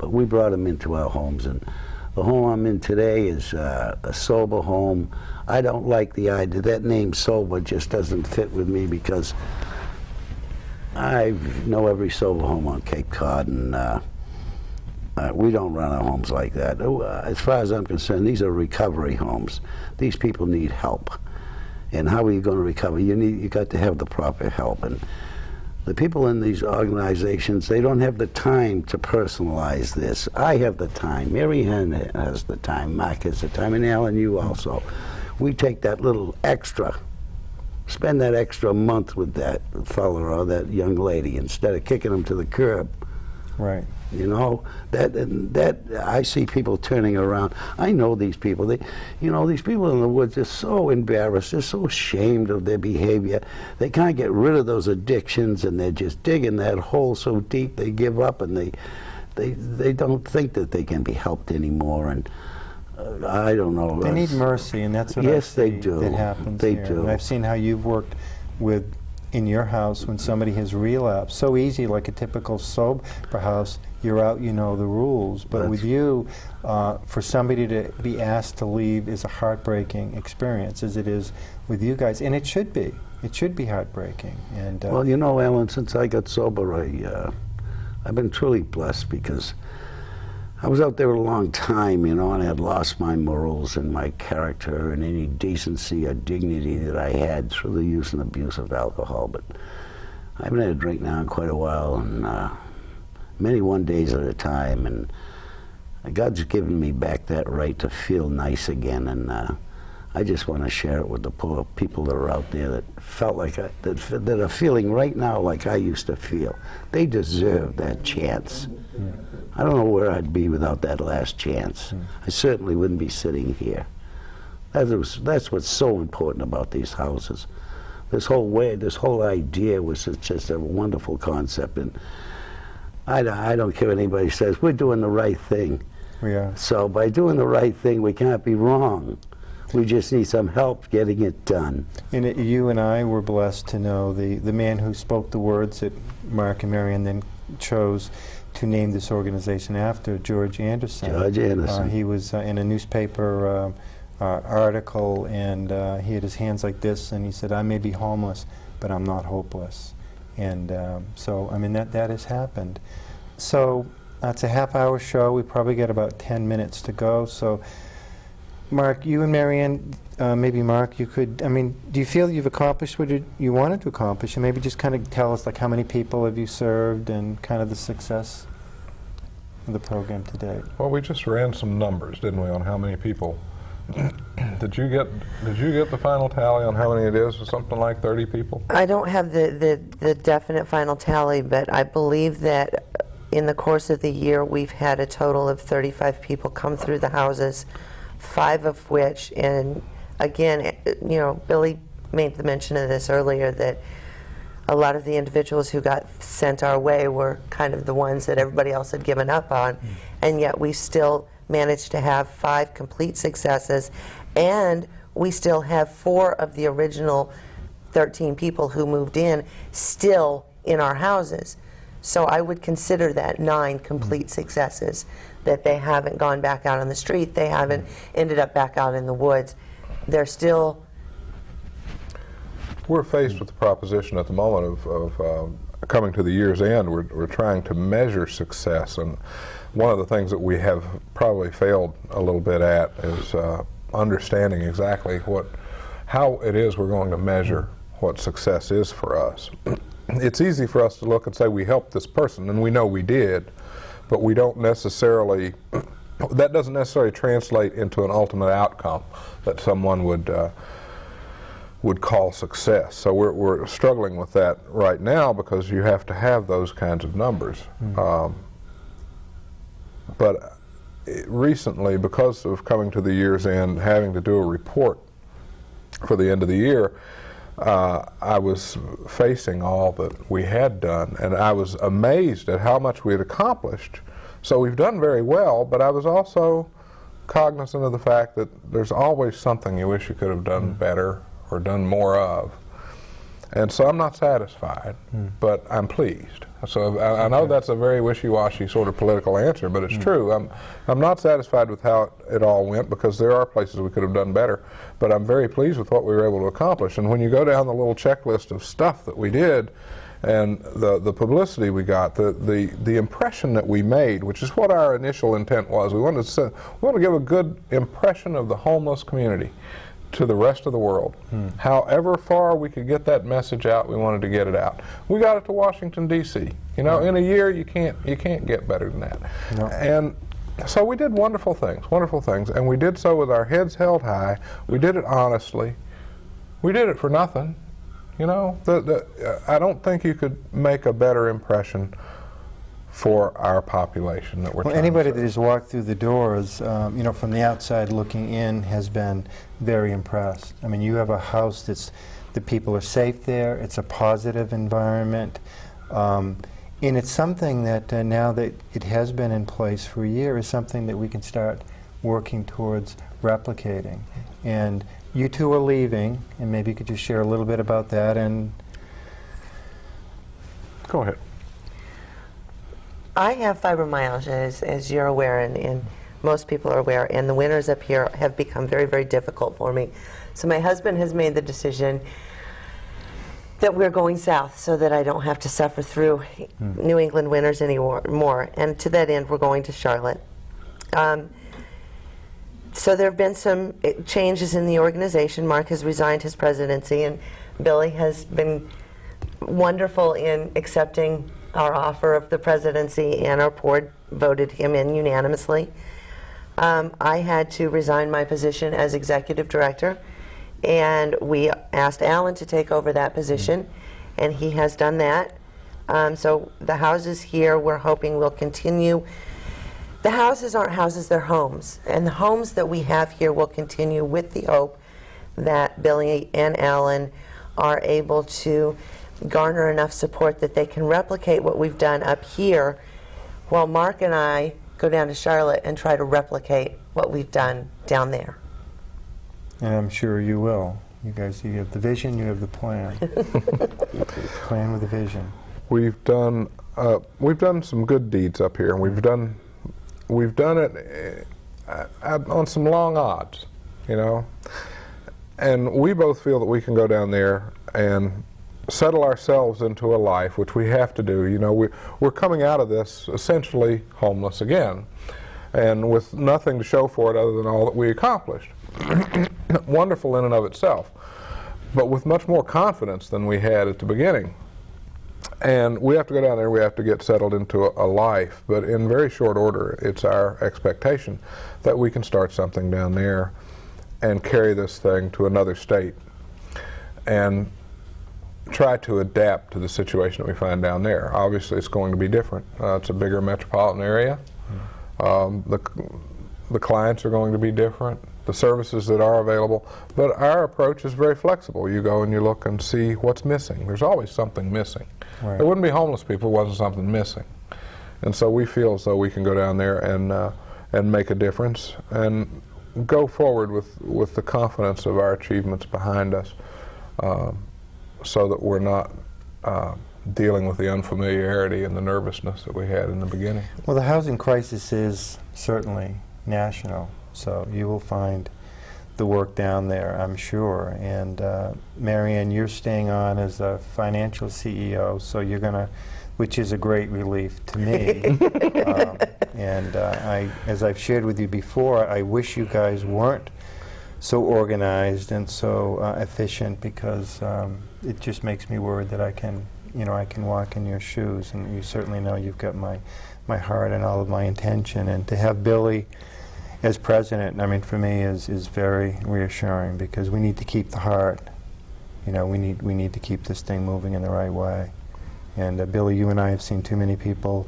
we brought them into our homes, and the home I'm in today is a sober home. I don't like the idea, that name sober just doesn't fit with me, because I know every sober home on Cape Cod, and we don't run our homes like that. As far as I'm concerned, these are recovery homes. These people need help. And how are you going to recover? You got to have the proper help. And the people in these organizations, they don't have the time to personalize this. I have the time. Mary Ann has the time. Mark has the time. And Alan, you also. We take that little extra, spend that extra month with that fellow or that young lady instead of kicking them to the curb. Right. You know, that I see people turning around. I know these people. These people in the woods are so embarrassed. They're so ashamed of their behavior. They can't get rid of those addictions, and they're just digging that hole so deep they give up, and they don't think that they can be helped anymore. And I don't know. They need mercy, and that's what yes, I see they do. that happens They here. do. And I've seen how you've worked with in your house when somebody has relapsed. So easy, like a typical sober house, you're out, you know the rules. But with you, for somebody to be asked to leave is a heartbreaking experience, as it is with you guys. And it should be. It should be heartbreaking. And well, you know, Alan, since I got sober, I've been truly blessed, because I was out there a long time, you know, and I had lost my morals and my character and any decency or dignity that I had through the use and abuse of alcohol. But I haven't had a drink now in quite a while, and many one days at a time, and God's given me back that right to feel nice again, and I just want to share it with the poor people that are out there that felt like that are feeling right now like I used to feel. They deserve that chance. I don't know where I'd be without that last chance. I certainly wouldn't be sitting here. That's what's so important about these houses. This whole idea was just a wonderful concept, and I don't care what anybody says. We're doing the right thing. we are. So by doing the right thing, we can't be wrong. We just need some help getting it done. And you and I were blessed to know the man who spoke the words that Mark and Marion then chose to name this organization after, George Anderson. George Anderson. He was in a newspaper article, and he had his hands like this, and he said, "I may be homeless, but I'm not hopeless." And so, I mean, that has happened. So it's a half-hour show. We probably got about 10 minutes to go. So, Mark, you and Marianne, maybe Mark, you could, I mean, do you feel you've accomplished what you wanted to accomplish? And maybe just kind of tell us, like, how many people have you served and kind of the success of the program to date? Well, we just ran some numbers, didn't we, on how many people. Did you get the final tally on how many it is? Something like 30 people? I don't have the definite final tally, but I believe that in the course of the year we've had a total of 35 people come through the houses, 5 of which, and again, you know, Billy made the mention of this earlier, that a lot of the individuals who got sent our way were kind of the ones that everybody else had given up on, and yet we still managed to have 5 complete successes, and we still have 4 of the original 13 people who moved in still in our houses. So I would consider that 9 complete successes, that they haven't gone back out on the street, they haven't ended up back out in the woods. They're still... We're faced with the proposition at the moment of coming to the year's end. We're trying to measure success, and one of the things that we have probably failed a little bit at is understanding exactly how it is we're going to measure what success is for us. It's easy for us to look and say we helped this person, and we know we did, but we don't necessarily, that doesn't necessarily translate into an ultimate outcome that someone would call success. So we're struggling with that right now, because you have to have those kinds of numbers. But recently, because of coming to the year's end, having to do a report for the end of the year, I was facing all that we had done, and I was amazed at how much we had accomplished. So we've done very well, but I was also cognizant of the fact that there's always something you wish you could have done better or done more of. And so I'm not satisfied, but I'm pleased. So I know that's a very wishy-washy sort of political answer, but it's true. I'm not satisfied with how it all went, because there are places we could have done better, but I'm very pleased with what we were able to accomplish. And when you go down the little checklist of stuff that we did, and the publicity we got, the impression that we made, which is what our initial intent was. We wanted to give a good impression of the homeless community to the rest of the world. However far we could get that message out, we wanted to get it out. We got it to Washington, D.C. You know, in a year you can't get better than that. No. And so we did wonderful things, and we did so with our heads held high. We did it honestly. We did it for nothing. You know, I don't think you could make a better impression for our population that we're Well, trying anybody to that has walked through the doors, you know, from the outside looking in, has been very impressed. I mean, you have a house the people are safe there. It's a positive environment, and it's something that now that it has been in place for a year, is something that we can start working towards replicating. And you two are leaving, and maybe you could just share a little bit about that. And go ahead. I have fibromyalgia, as you're aware, and most people are aware, and the winters up here have become very, very difficult for me. So my husband has made the decision that we're going south so that I don't have to suffer through New England winters anymore. And to that end, we're going to Charlotte. So there have been some changes in the organization. Mark has resigned his presidency, and Billy has been wonderful in accepting our offer of the presidency, and our board voted him in unanimously. I had to resign my position as executive director, and we asked Alan to take over that position, and he has done that. So the houses here, we're hoping will continue. The houses aren't houses, they're homes. And the homes that we have here will continue, with the hope that Billy and Alan are able to garner enough support that they can replicate what we've done up here, while Mark and I go down to Charlotte and try to replicate what we've done down there. And I'm sure you will. You guys, you have the vision, you have the plan. Plan with a vision. We've done some good deeds up here, and we've done it on some long odds, you know. And we both feel that we can go down there and settle ourselves into a life, which we have to do. You know, we're coming out of this essentially homeless again, and with nothing to show for it other than all that we accomplished. Wonderful in and of itself, but with much more confidence than we had at the beginning. And we have to go down there, we have to get settled into a life, but in very short order, it's our expectation that we can start something down there and carry this thing to another state and try to adapt to the situation that we find down there. Obviously, it's going to be different. It's a bigger metropolitan area. The clients are going to be different, the services that are available, but our approach is very flexible. You go and you look and see what's missing. There's always something missing. Right. There wouldn't be homeless people if there wasn't something missing. And so we feel as though we can go down there and make a difference and go forward with the confidence of our achievements behind us, so that we're not dealing with the unfamiliarity and the nervousness that we had in the beginning. Well, the housing crisis is certainly national, so you will find the work down there, I'm sure. And Marianne, you're staying on as a financial CEO, so you're going to, which is a great relief to me. And as I've shared with you before, I wish you guys weren't so organized and so efficient, because it just makes me worried that I can walk in your shoes, and you certainly know you've got my heart and all of my intention. And to have Billy as president, I mean, for me is very reassuring, because we need to keep the heart. You know, we need to keep this thing moving in the right way. And Billy, you and I have seen too many people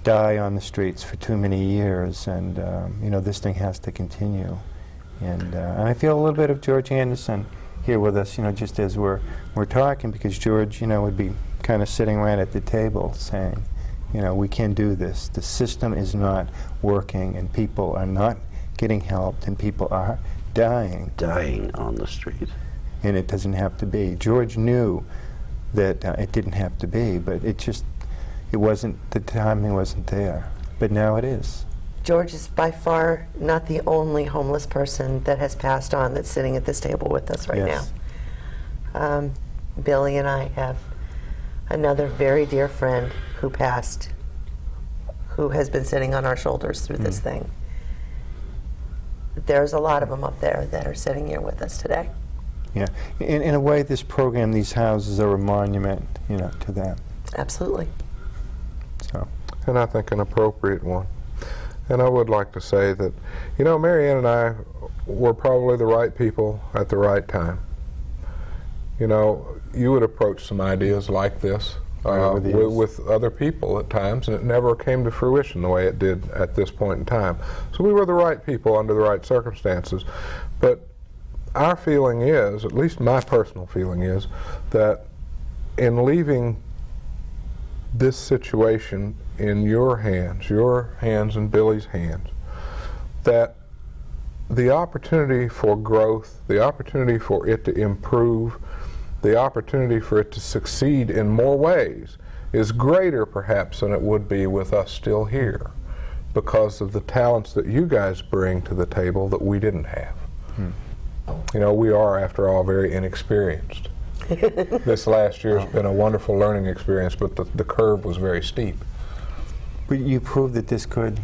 die on the streets for too many years, and you know, this thing has to continue. And I feel a little bit of George Anderson here with us, you know, just as we're talking, because George, you know, would be kind of sitting right at the table saying, you know, we can do this. The system is not working, and people are not getting helped, and people are dying. Dying on the street. and it doesn't have to be. George knew that it didn't have to be, but it wasn't, the timing wasn't there. But now it is. George is by far not the only homeless person that has passed on that's sitting at this table with us right Yes. now. Billy and I have another very dear friend who passed, who has been sitting on our shoulders through this thing. There's a lot of them up there that are sitting here with us today. Yeah. In a way, this program, these houses are a monument, you know, to them. Absolutely. So. And I think an appropriate one. And I would like to say that, you know, Mary Ann and I were probably the right people at the right time. You know, you would approach some ideas like this with other people at times, and it never came to fruition the way it did at this point in time. So we were the right people under the right circumstances. But our feeling is, at least my personal feeling is, that in leaving this situation in your hands and Billy's hands, that the opportunity for growth, the opportunity for it to improve, the opportunity for it to succeed in more ways is greater perhaps than it would be with us still here, because of the talents that you guys bring to the table that we didn't have. You know, we are, after all, very inexperienced. This last year has been a wonderful learning experience, but the curve was very steep. But you proved that this could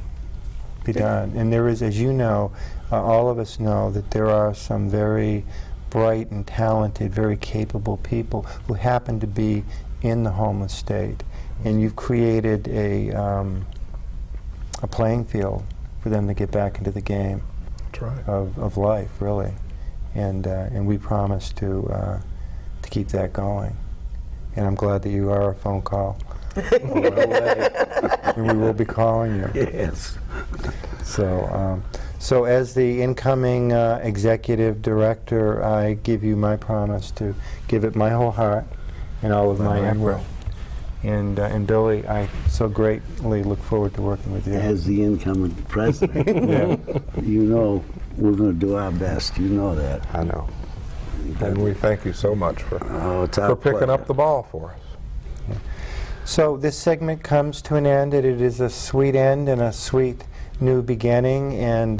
be done. And there is, as you know, all of us know that there are some very bright and talented, very capable people who happen to be in the homeless state. And you've created a playing field for them to get back into the game. That's right. of life, really. And we promise to keep that going. And I'm glad that you are a phone call. And we will be calling you. Yes. So as the incoming executive director, I give you my promise to give it my whole heart and all of my effort. And Billy, I so greatly look forward to working with you. As the incoming president, you know we're going to do our best. You know that. I know. And we thank you so much for picking up the ball for us. So this segment comes to an end, and it is a sweet end and a sweet new beginning. And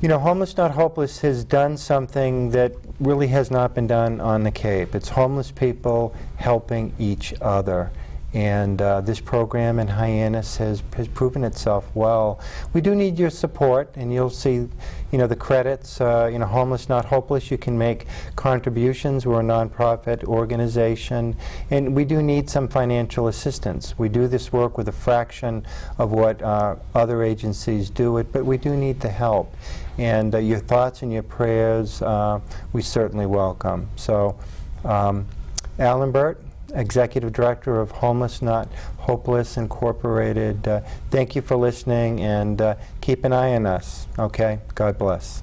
you know, Homeless Not Hopeless has done something that really has not been done on the Cape. It's homeless people helping each other. And this program in Hyannis has proven itself well. We do need your support, and you'll see, you know, the credits. You know, Homeless Not Hopeless, you can make contributions. We're a nonprofit organization, and we do need some financial assistance. We do this work with a fraction of what other agencies do it, but we do need the help. And your thoughts and your prayers, we certainly welcome. So, Alan Burt, Executive Director of Homeless Not Hopeless Incorporated. Thank you for listening, and keep an eye on us, okay? God bless.